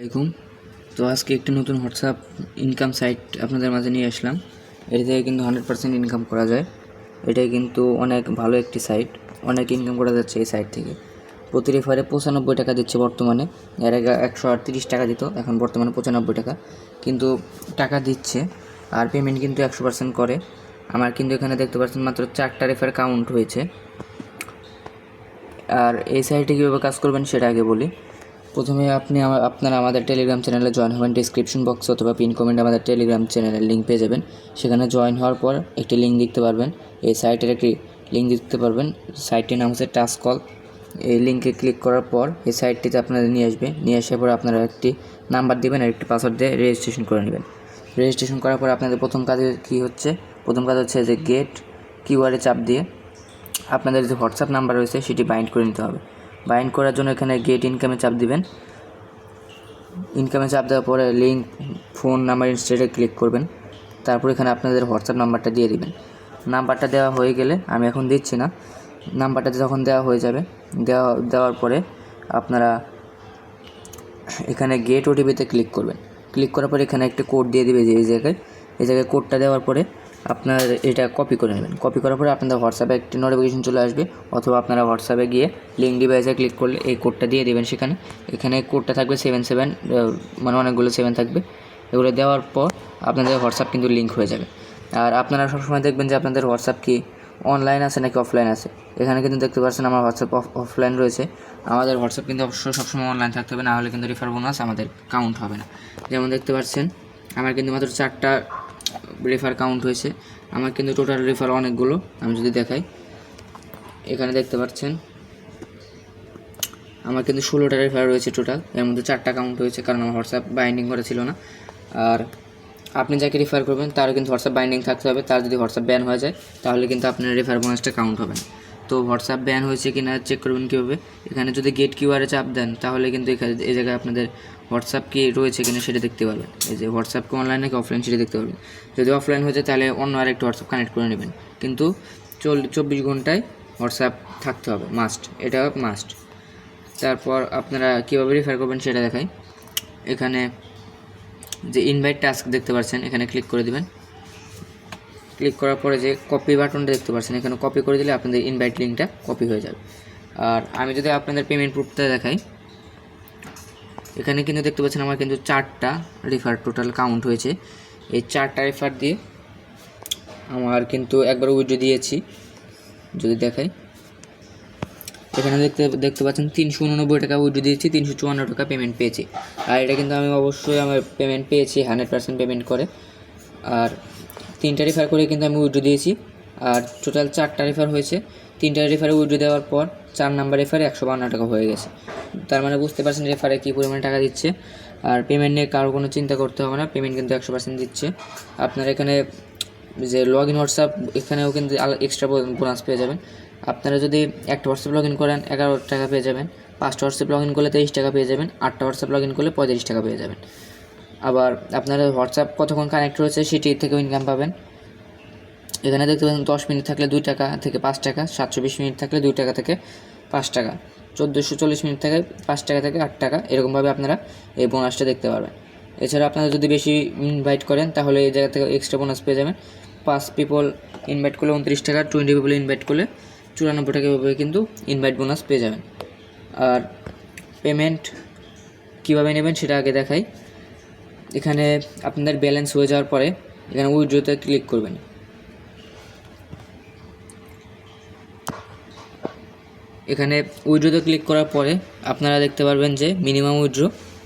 আসসালামাইকুম। তো আজকে একটি নতুন হোয়াটসঅ্যাপ ইনকাম সাইট আপনাদের মাঝে নিয়ে আসলাম। এটি থেকে কিন্তু 100% ইনকাম করা যায়। এটাই কিন্তু অনেক ভালো একটি সাইট, অনেক ইনকাম করা যাচ্ছে এই সাইট থেকে। প্রতি রেফারে 95 টাকা দিচ্ছে বর্তমানে। এর আগে 138 টাকা দিত, এখন বর্তমানে 95 টাকা কিন্তু টাকা দিচ্ছে। আর পেমেন্ট কিন্তু 100% করে। আমার কিন্তু এখানে দেখতে পাচ্ছেন মাত্র 4টা রেফার কাউন্ট হয়েছে। আর এই সাইটে কীভাবে কাজ করবেন সেটা আগে বলি। প্রথমে আপনারা আমাদের টেলিগ্রাম চ্যানেলে জয়েন হবেন। ডিসক্রিপশন বক্স অথবা পিন কমেন্টে আমাদের টেলিগ্রাম চ্যানেলের লিঙ্ক পেয়ে যাবেন। সেখানে জয়েন হওয়ার পর একটি লিঙ্ক দেখতে পারবেন, এই সাইটের একটি লিঙ্ক দেখতে পারবেন। সাইটটির নাম হচ্ছে টাস্ক কল। এই লিঙ্কে ক্লিক করার পর এই সাইটটিতে আপনাদের নিয়ে আসবে। নিয়ে আসার পর আপনারা একটি নাম্বার দেবেন আর একটি পাসওয়ার্ড দিয়ে রেজিস্ট্রেশন করে নেবেন। রেজিস্ট্রেশন করার পর আপনাদের প্রথম কাজ হচ্ছে যে গেট কিওয়ার্ডে চাপ দিয়ে আপনাদের যে হোয়াটসঅ্যাপ নাম্বার রয়েছে সেটি বাইন্ড করে নিতে হবে। বাইন্ড করার জন্য এখানে গেট ইনকামে চাপ দিবেন। ইনকামে চাপ দেওয়ার পরে লিঙ্ক ফোন নাম্বার ইনস্টেটে ক্লিক করবেন। তারপর এখানে আপনাদের হোয়াটসঅ্যাপ নাম্বারটা দিয়ে দিবেন। নাম্বারটা দেওয়া হয়ে গেলে, আমি এখন দিচ্ছি না, নাম্বারটা যখন দেওয়া হয়ে যাবে, দেওয়ার পরে আপনারা এখানে গেট ওটিপিতে ক্লিক করবেন। ক্লিক করার পরে এখানে একটা কোড দিয়ে দিবে যে এই জায়গায় কোডটা দেওয়ার পরে আপনার এটা কপি করে নেবেন। কপি করার পরে আপনাদের হোয়াটসঅ্যাপে একটি নোটিফিকেশন চলে আসবে, অথবা আপনারা হোয়াটসঅ্যাপে গিয়ে লিঙ্ক ডিভাইসে ক্লিক করলে এই কোডটা দিয়ে দেবেন। এখানে কোডটা থাকবে 77, মানে অনেকগুলো 7 থাকবে। এগুলো দেওয়ার পর আপনাদের হোয়াটসঅ্যাপ কিন্তু লিঙ্ক হয়ে যাবে। আর আপনারা সবসময় দেখবেন যে আপনাদের হোয়াটসঅ্যাপ কি অনলাইন আছে নাকি অফলাইন আছে। এখানে কিন্তু দেখতে পাচ্ছেন আমার হোয়াটসঅ্যাপ অফলাইন রয়েছে। আমাদের হোয়াটসঅ্যাপ কিন্তু অবশ্যই সবসময় অনলাইন থাকতে হবে, না হলে কিন্তু রেফার বোনাস আমাদের কাউন্ট হবে না। যেমন দেখতে পাচ্ছেন আমার কিন্তু মাত্র 4টা রেফার কাউন্ট হয়েছে। আমার কিন্তু টোটাল রেফার অনেকগুলো। আমি যদি দেখাই, এখানে দেখতে পাচ্ছেন আমার কিন্তু 16টা রেফার রয়েছে টোটাল। এর মধ্যে 4টা কাউন্ট হয়েছে, কারণ আমার হোয়াটসঅ্যাপ বাইন্ডিং করা ছিল না। আর আপনি যাকে রেফার করবেন তার কিন্তু হোয়াটসঅ্যাপ বাইন্ডিং থাকতে হবে। তার যদি হোয়াটসঅ্যাপ ব্যান হয়ে যায় তাহলে কিন্তু আপনার রেফার বোনাসটা কাউন্ট হবে না। তো হোয়াটসঅ্যাপ ব্যান হয়েছে কি না চেক করবেন কীভাবে, এখানে যদি গেট কিউআরে চাপ দেন তাহলে কিন্তু এই জায়গায় আপনাদের হোয়াটসঅ্যাপ কি রয়েছে কিনা সেটা দেখতে পারবেন। এই যে হোয়াটসঅ্যাপ কি অনলাইন নাকি অফলাইন সেটা দেখতে পারবেন। যদি অফলাইন হয়ে যায় তাহলে অন্য আরেকটা হোয়াটসঅ্যাপ কানেক্ট করে নেবেন, কিন্তু 24 ঘন্টায় হোয়াটসঅ্যাপ থাকতে হবে, মাস্ট, এটা মাস্ট। তারপর আপনারা কীভাবে রেফার করবেন সেটা দেখাই। এখানে যে ইনভাইট টাস্ক দেখতে পাচ্ছেন, এখানে ক্লিক করে দিবেন। ক্লিক করার পরে যে কপি বাটনটা দেখতে পাচ্ছেন, এখানে কপি করে দিলে আপনাদের ইনভাইট লিঙ্কটা কপি হয়ে যাবে। আর আমি যদি আপনাদের পেমেন্ট প্রুফটা দেখাই, এখানে কিন্তু দেখতে পাচ্ছেন আমার কিন্তু 4টা রেফার টোটাল কাউন্ট হয়েছে। এই 4টা রেফার দিয়ে আমার কিন্তু একবার উইথড্র দিয়েছি। যদি দেখাই, এখানে দেখতে পাচ্ছেন 389 টাকা উইথড্র দিয়েছি, 354 টাকা পেমেন্ট পেয়েছি। আর এটা কিন্তু আমি অবশ্যই আমার পেমেন্ট পেয়েছি 100% পেমেন্ট করে। আর 3টা রেফার করে কিন্তু আমি উইথড্র দিয়েছি। আর টোটাল 4টা রেফার হয়েছে। 3টা রেফারে উইথড্র দেওয়ার পর 4 নাম্বার রেফারে 152 টাকা হয়ে গেছে। তার মানে বুঝতে পারছেন রেফারে কী পরিমাণে টাকা দিচ্ছে। আর পেমেন্ট নিয়ে কারো কোনো চিন্তা করতে হবে না, পেমেন্ট কিন্তু 100% দিচ্ছে। আপনার এখানে যে লগ ইন হোয়াটসঅ্যাপ, এখানেও কিন্তু এক্সট্রা বোনাস পেয়ে যাবেন। আপনারা যদি একটা হোয়াটসঅ্যাপ লগ ইন করেন 11 টাকা পেয়ে যাবেন, 5টা হোয়াটসঅ্যাপ লগ ইন করলে 23 টাকা পেয়ে যাবেন, 8টা হোয়াটসঅ্যাপ লগ ইন করলে 35 টাকা পেয়ে যাবেন। আবার আপনারা হোয়াটসঅ্যাপ কতক্ষণ কানেক্ট রয়েছে সেটি থেকেও ইনকাম পাবেন। এখানে দেখতে পাচ্ছেন 10 মিনিট থাকলে 2 টাকা থেকে 5 টাকা, 720 মিনিট থাকলে 2 টাকা থেকে 5 টাকা, 1440 মিনিট থেকে 5 টাকা থেকে 8 টাকা, এরকমভাবে আপনারা এই বোনাসটা দেখতে পারবেন। এছাড়া আপনারা যদি বেশি ইনভাইট করেন তাহলে এই জায়গা থেকে এক্সট্রা বোনাস পেয়ে যাবেন। 5 পিপল ইনভাইট করলে 29 টাকা, 20 পিপল ইনভাইট করলে 94 টাকা এভাবে কিন্তু ইনভাইট বোনাস পেয়ে যাবেন। আর পেমেন্ট কীভাবে নেবেন সেটা আগে দেখাই। এখানে আপনাদের ব্যালেন্স হয়ে যাওয়ার পরে এখানে উইথড্রতে ক্লিক করবেন। এখানে উইথড্রতে ক্লিক করার পরে আপনারা দেখতে পারবেন যে মিনিমাম উইথড্র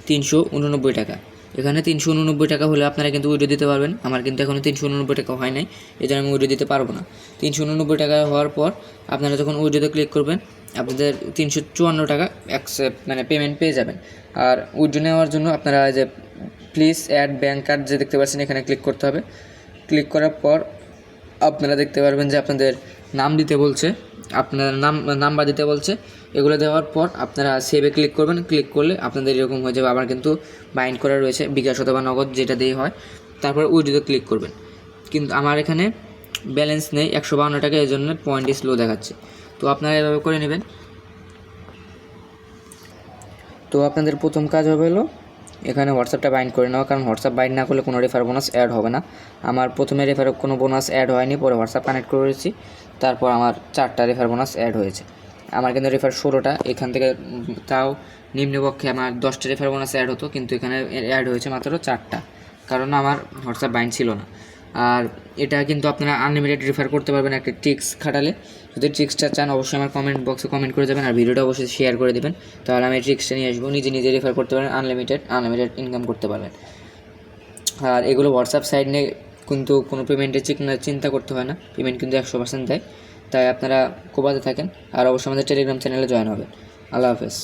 389 টাকা। এখানে 389 টাকা হলে আপনারা কিন্তু উইথড্র দিতে পারবেন। আমার কিন্তু এখনও 389 টাকা হয় নাই, এই জন্য আমি উইথড্র দিতে পারবো না। 389 টাকা হওয়ার পর আপনারা যখন উইথড্রতে ক্লিক করবেন আপনাদের 354 টাকা মানে পেমেন্ট পেয়ে যাবেন। আর উইথড্র নেওয়ার জন্য আপনারা যে প্লিজ অ্যাড ব্যাঙ্ক কার্ড যে দেখতে পাচ্ছেন এখানে ক্লিক করতে হবে। ক্লিক করার পর আপনারা দেখতে পারবেন যে আপনাদের নাম দিতে বলছে, আপনার নাম্বার দিতে বলছে। এগুলো দেওয়ার পর আপনারা সেভে ক্লিক করবেন। ক্লিক করলে আপনাদের এরকম হয়ে যাবে। আবার কিন্তু বাইন্ড করা রয়েছে বিকাশ অথবা নগদ, যেটা দিয়ে হয়। তারপর উইথড্রতে ক্লিক করবেন। কিন্তু আমার এখানে ব্যালেন্স নেই 152 টাকা, এই জন্য পয়েন্ট স্লো দেখাচ্ছে। তো আপনারা এভাবে করে নেবেন। তো আপনাদের প্রথম কাজ হবে হলো এখানে হোয়াটসঅ্যাপটা বাইন্ড করে নেওয়া, কারণ হোয়াটসঅ্যাপ বাইন্ড না করলে কোনো রেফার বোনাস অ্যাড হবে না। আমার প্রথমে রেফার কোনো বোনাস অ্যাড হয়নি, পরে হোয়াটসঅ্যাপ কানেক্ট করেছি, তারপর আমার 4টা রেফার বোনাস অ্যাড হয়েছে। আমার কিন্তু রেফার 16টা, এখান থেকে তাও নিম্নপক্ষে আমার 10টা রেফার বোনাস অ্যাড হতো, কিন্তু এখানে অ্যাড হয়েছে মাত্র 4টা, কারণ আমার হোয়াটসঅ্যাপ বাইন্ড ছিল না। আর এটা কিন্তু আপনারা আনলিমিটেড রেফার করতে পারবেন একটা ট্রিক্স খাটালে। যদি ট্রিক্সটা চান অবশ্যই আমার কমেন্ট বক্সে কমেন্ট করে যাবেন, আর ভিডিওটা অবশ্যই শেয়ার করে দেবেন, তাহলে আমি ট্রিক্সটা নিয়ে আসবো। নিজে নিজে রেফার করতে পারেন, আনলিমিটেড ইনকাম করতে পারবেন। আর এগুলো হোয়াটসঅ্যাপ সাইট নিয়ে কিন্তু কোনো পেমেন্টের চিন্তা করতে হয় না, পেমেন্ট কিন্তু 100% দেয়। তাই আপনারা কোবাতে থাকেন, আর অবশ্যই আমাদের টেলিগ্রাম চ্যানেলে জয়েন হবেন। আল্লাহ হাফেজ।